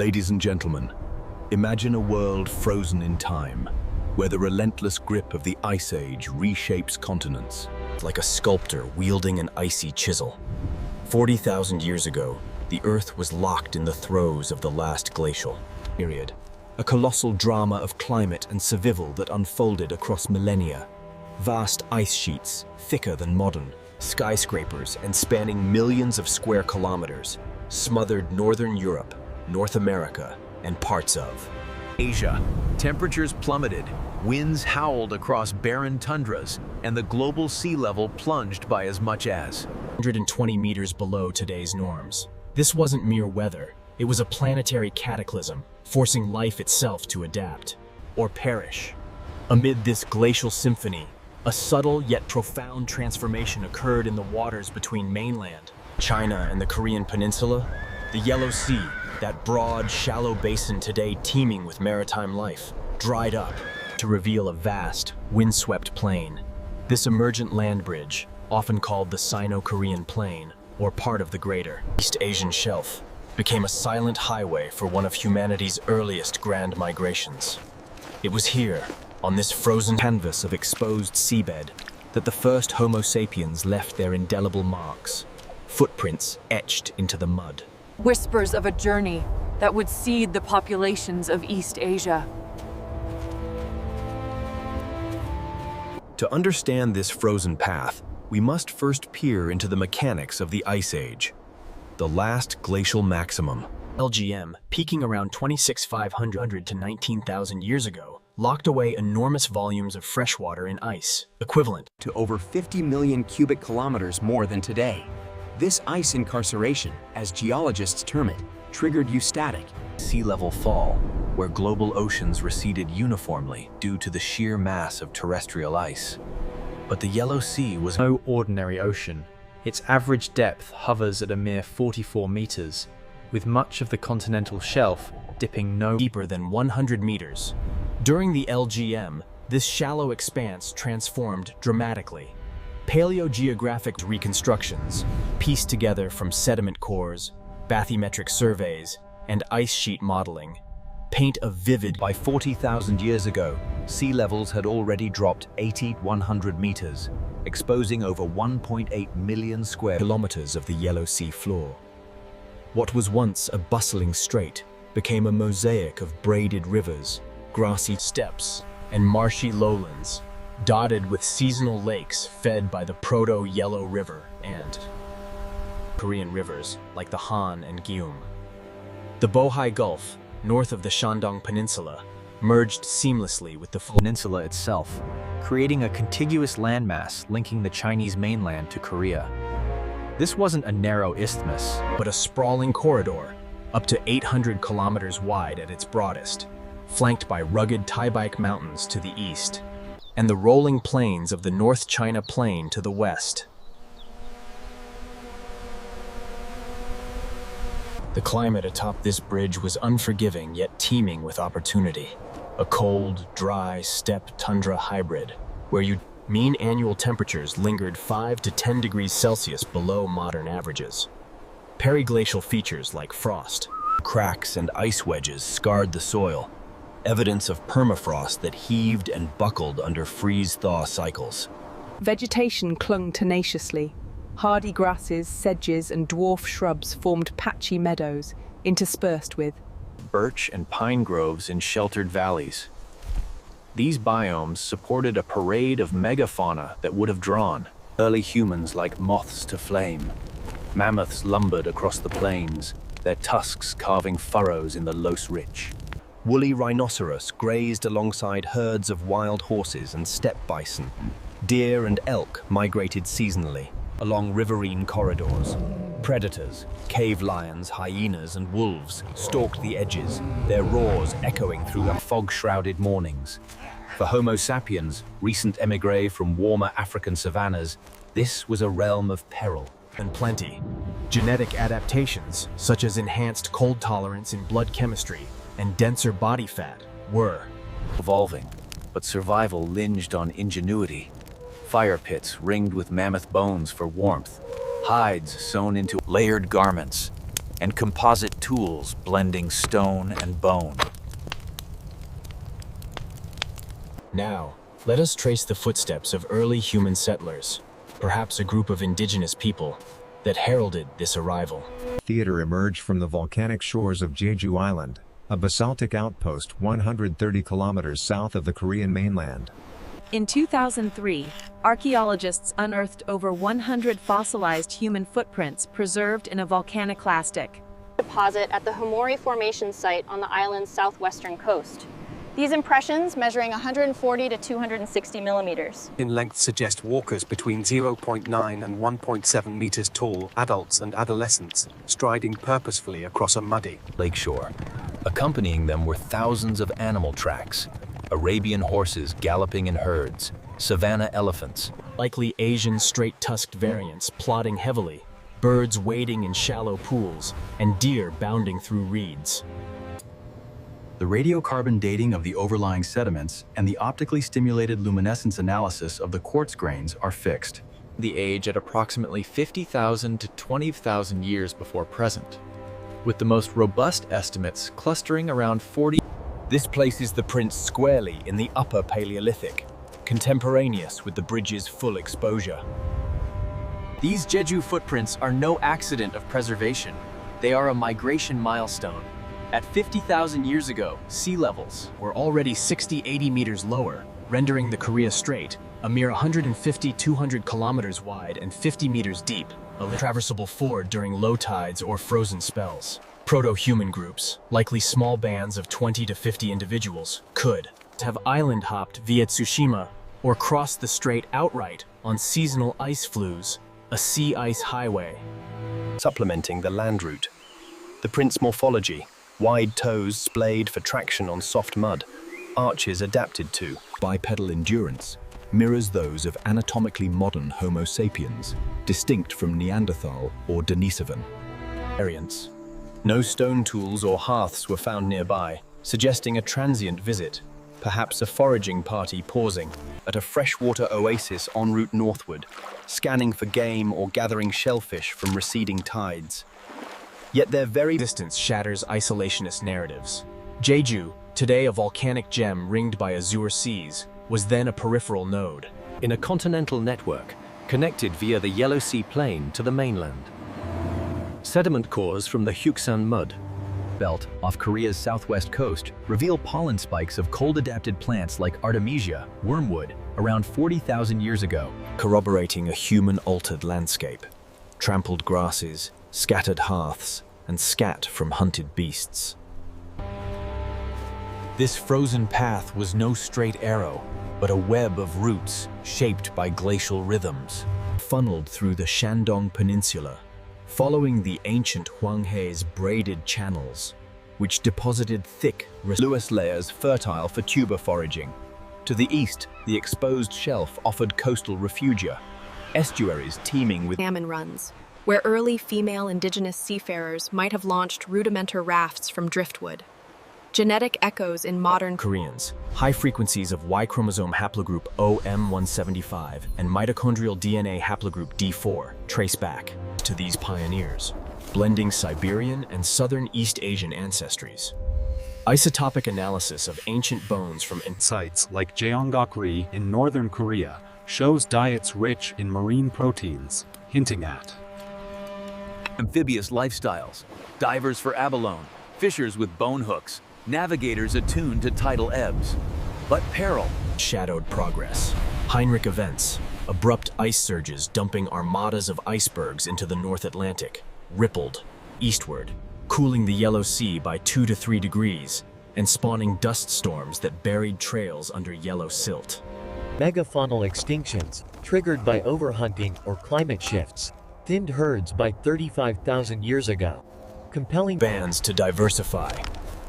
Ladies and gentlemen, imagine a world frozen in time, where the relentless grip of the Ice Age reshapes continents. Like a sculptor wielding an icy chisel. 40,000 years ago, the Earth was locked in the throes of the last glacial period. A colossal drama of climate and survival that unfolded across millennia. Vast ice sheets, thicker than modern, skyscrapers and spanning millions of square kilometers, smothered northern Europe, North America, and parts of Asia. Temperatures plummeted, winds howled across barren tundras, and the global sea level plunged by as much as 120 meters below today's norms. This wasn't mere weather, it was a planetary cataclysm, forcing life itself to adapt, or perish. Amid this glacial symphony, a subtle yet profound transformation occurred in the waters between mainland, China and the Korean Peninsula. The Yellow Sea, that broad, shallow basin today teeming with maritime life, dried up to reveal a vast, windswept plain. This emergent land bridge, often called the Sino-Korean Plain, or part of the greater East Asian Shelf, became a silent highway for one of humanity's earliest grand migrations. It was here, on this frozen canvas of exposed seabed, that the first Homo sapiens left their indelible marks, footprints etched into the mud. Whispers of a journey that would seed the populations of East Asia. To understand this frozen path, we must first peer into the mechanics of the Ice Age, the last glacial maximum. LGM, peaking around 26,500 to 19,000 years ago, locked away enormous volumes of freshwater in ice, equivalent to over 50 million cubic kilometers more than today. This ice incarceration, as geologists term it, triggered eustatic sea level fall, where global oceans receded uniformly due to the sheer mass of terrestrial ice. But the Yellow Sea was no ordinary ocean. Its average depth hovers at a mere 44 meters, with much of the continental shelf dipping no deeper than 100 meters. During the LGM, this shallow expanse transformed dramatically. Paleogeographic reconstructions, pieced together from sediment cores, bathymetric surveys, and ice sheet modeling, paint a vivid. By 40,000 years ago, sea levels had already dropped 100 meters, exposing over 1.8 million square kilometers of the Yellow Sea floor. What was once a bustling strait became a mosaic of braided rivers, grassy steppes, and marshy lowlands, dotted with seasonal lakes fed by the Proto-Yellow River and Korean rivers like the Han and Gyeum. The Bohai Gulf, north of the Shandong Peninsula, merged seamlessly with the peninsula itself, creating a contiguous landmass linking the Chinese mainland to Korea. This wasn't a narrow isthmus, but a sprawling corridor, up to 800 kilometers wide at its broadest, flanked by rugged Taebaek Mountains to the east, and the rolling plains of the North China Plain to the west. The climate atop this bridge was unforgiving yet teeming with opportunity. A cold, dry steppe tundra hybrid, where mean annual temperatures lingered 5 to 10 degrees Celsius below modern averages. Periglacial features like frost, cracks and ice wedges scarred the soil, evidence of permafrost that heaved and buckled under freeze-thaw cycles. Vegetation clung tenaciously. Hardy grasses, sedges, and dwarf shrubs formed patchy meadows, interspersed with birch and pine groves in sheltered valleys. These biomes supported a parade of megafauna that would have drawn early humans like moths to flame. Mammoths lumbered across the plains, their tusks carving furrows in the Los Rich. Woolly rhinoceros grazed alongside herds of wild horses and steppe bison. Deer and elk migrated seasonally along riverine corridors. Predators, cave lions, hyenas, and wolves stalked the edges, their roars echoing through the fog-shrouded mornings. For Homo sapiens, recent émigrés from warmer African savannas, this was a realm of peril and plenty. Genetic adaptations, such as enhanced cold tolerance in blood chemistry and denser body fat, were evolving, but survival linged on ingenuity. Fire pits ringed with mammoth bones for warmth, hides sewn into layered garments, and composite tools blending stone and bone. Now, let us trace the footsteps of early human settlers, perhaps a group of indigenous people that heralded this arrival. Theater emerged from the volcanic shores of Jeju Island, a basaltic outpost 130 kilometers south of the Korean mainland. In 2003, archaeologists unearthed over 100 fossilized human footprints preserved in a volcaniclastic deposit at the Homo Formation site on the island's southwestern coast. These impressions, measuring 140 to 260 millimeters in length, suggest walkers between 0.9 and 1.7 meters tall, adults and adolescents, striding purposefully across a muddy lakeshore. Accompanying them were thousands of animal tracks, Arabian horses galloping in herds, savanna elephants, likely Asian straight-tusked variants plodding heavily, birds wading in shallow pools, and deer bounding through reeds. The radiocarbon dating of the overlying sediments and the optically stimulated luminescence analysis of the quartz grains are fixed. The age at approximately 50,000 to 20,000 years before present, with the most robust estimates clustering around 40. This places the prints squarely in the Upper Paleolithic, contemporaneous with the bridge's full exposure. These Jeju footprints are no accident of preservation. They are a migration milestone. At 50,000 years ago, sea levels were already 60-80 meters lower, rendering the Korea Strait a mere 150-200 kilometers wide and 50 meters deep, a traversable ford during low tides or frozen spells. Proto-human groups, likely small bands of 20 to 50 individuals, could have island hopped via Tsushima or crossed the strait outright on seasonal ice flues, a sea ice highway. Supplementing the land route. The print's morphology, wide toes splayed for traction on soft mud, arches adapted to bipedal endurance, mirrors those of anatomically modern Homo sapiens, distinct from Neanderthal or Denisovan. Variants. No stone tools or hearths were found nearby, suggesting a transient visit, perhaps a foraging party pausing at a freshwater oasis en route northward, scanning for game or gathering shellfish from receding tides. Yet their very distance shatters isolationist narratives. Jeju, today a volcanic gem ringed by azure seas, was then a peripheral node. In a continental network, connected via the Yellow Sea Plain to the mainland. Sediment cores from the Hyuksan mud belt off Korea's southwest coast reveal pollen spikes of cold-adapted plants like Artemisia, wormwood, around 40,000 years ago, corroborating a human-altered landscape. Trampled grasses, scattered hearths, and scat from hunted beasts. This frozen path was no straight arrow, but a web of roots shaped by glacial rhythms, funneled through the Shandong Peninsula, following the ancient Hwanghae's braided channels, which deposited thick, resinous layers fertile for tuber foraging. To the east, the exposed shelf offered coastal refugia, estuaries teeming with salmon runs, where early female indigenous seafarers might have launched rudimentary rafts from driftwood. Genetic echoes in modern Koreans, high frequencies of Y chromosome haplogroup OM175 and mitochondrial DNA haplogroup D4 trace back to these pioneers, blending Siberian and southern East Asian ancestries. Isotopic analysis of ancient bones from sites like Jeonggakri in northern Korea shows diets rich in marine proteins, hinting at amphibious lifestyles, divers for abalone, fishers with bone hooks, navigators attuned to tidal ebbs. But peril shadowed progress. Heinrich events, abrupt ice surges dumping armadas of icebergs into the North Atlantic, rippled eastward, cooling the Yellow Sea by 2 to 3 degrees and spawning dust storms that buried trails under yellow silt. Megafaunal extinctions, triggered by overhunting or climate shifts, thinned herds by 35,000 years ago, compelling bands to diversify,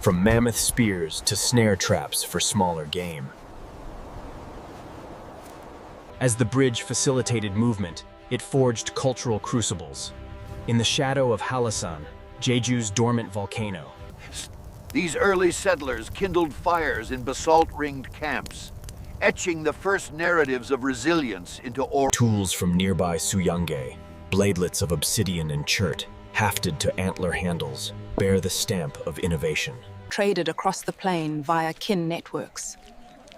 from mammoth spears to snare traps for smaller game. As the bridge facilitated movement, it forged cultural crucibles. In the shadow of Halasan, Jeju's dormant volcano, these early settlers kindled fires in basalt-ringed camps, etching the first narratives of resilience into tools from nearby Suyanghae, bladelets of obsidian and chert, hafted to antler handles, bear the stamp of innovation. Traded across the plain via kin networks.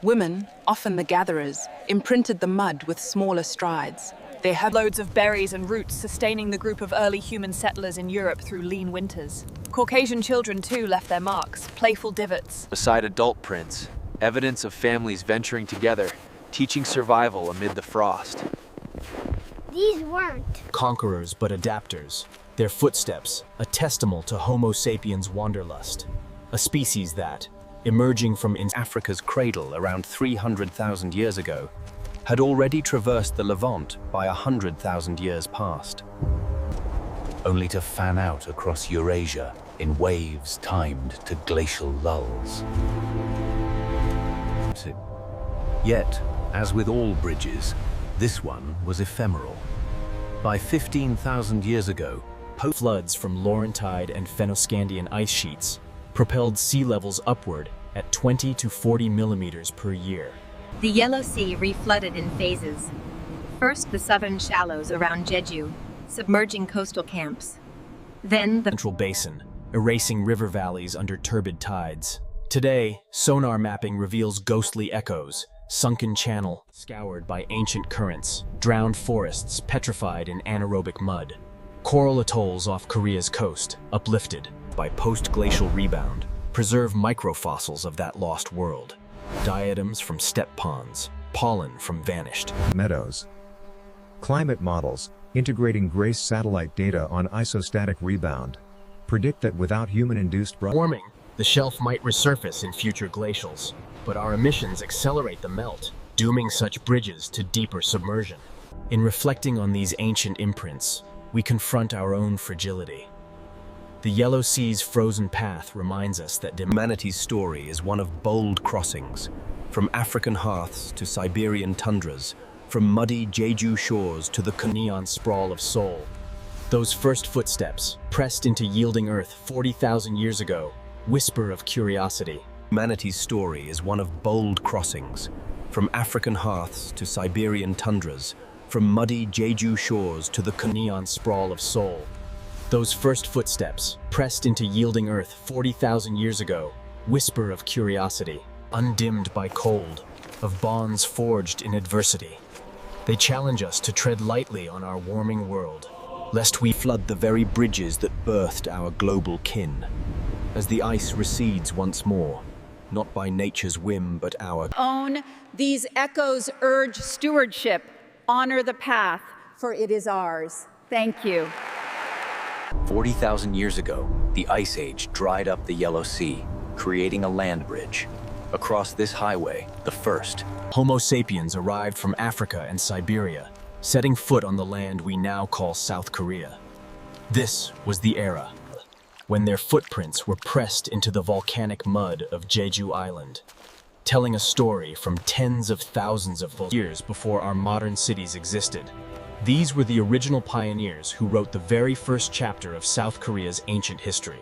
Women, often the gatherers, imprinted the mud with smaller strides. They had loads of berries and roots sustaining the group of early human settlers in Europe through lean winters. Caucasian children too left their marks, playful divots. Beside adult prints, evidence of families venturing together, teaching survival amid the frost. These weren't Conquerors but adapters, their footsteps a testament to Homo sapiens' wanderlust, a species that, emerging from Africa's cradle around 300,000 years ago, had already traversed the Levant by 100,000 years past, only to fan out across Eurasia in waves timed to glacial lulls. Yet, as with all bridges, this one was ephemeral. By 15,000 years ago, floods from Laurentide and Fennoscandian ice sheets propelled sea levels upward at 20 to 40 millimeters per year. The Yellow Sea reflooded in phases. First the southern shallows around Jeju, submerging coastal camps. Then the Central Basin, erasing river valleys under turbid tides. Today, sonar mapping reveals ghostly echoes, sunken channel scoured by ancient currents, drowned forests petrified in anaerobic mud, coral atolls off Korea's coast, uplifted by post-glacial rebound, preserve microfossils of that lost world. Diadems from steppe ponds, pollen from vanished meadows. Climate models, integrating GRACE satellite data on isostatic rebound, predict that without human-induced warming, the shelf might resurface in future glacials, but our emissions accelerate the melt, dooming such bridges to deeper submersion. In reflecting on these ancient imprints, we confront our own fragility. The Yellow Sea's frozen path reminds us that humanity's story is one of bold crossings, from African hearths to Siberian tundras, from muddy Jeju shores to the neon sprawl of Seoul. Those first footsteps, pressed into yielding earth 40,000 years ago, whisper of curiosity. Humanity's story is one of bold crossings, from African hearths to Siberian tundras, from muddy Jeju shores to the neon sprawl of Seoul. Those first footsteps, pressed into yielding earth 40,000 years ago, whisper of curiosity, undimmed by cold, of bonds forged in adversity. They challenge us to tread lightly on our warming world, lest we flood the very bridges that birthed our global kin. As the ice recedes once more, not by nature's whim but our own, these echoes urge stewardship. Honor the path, for it is ours. Thank you. 40,000 years ago, the Ice Age dried up the Yellow Sea, creating a land bridge. Across this highway, the first, Homo sapiens arrived from Africa and Siberia, setting foot on the land we now call South Korea. This was the era when their footprints were pressed into the volcanic mud of Jeju Island, telling a story from tens of thousands of years before our modern cities existed. These were the original pioneers who wrote the very first chapter of South Korea's ancient history.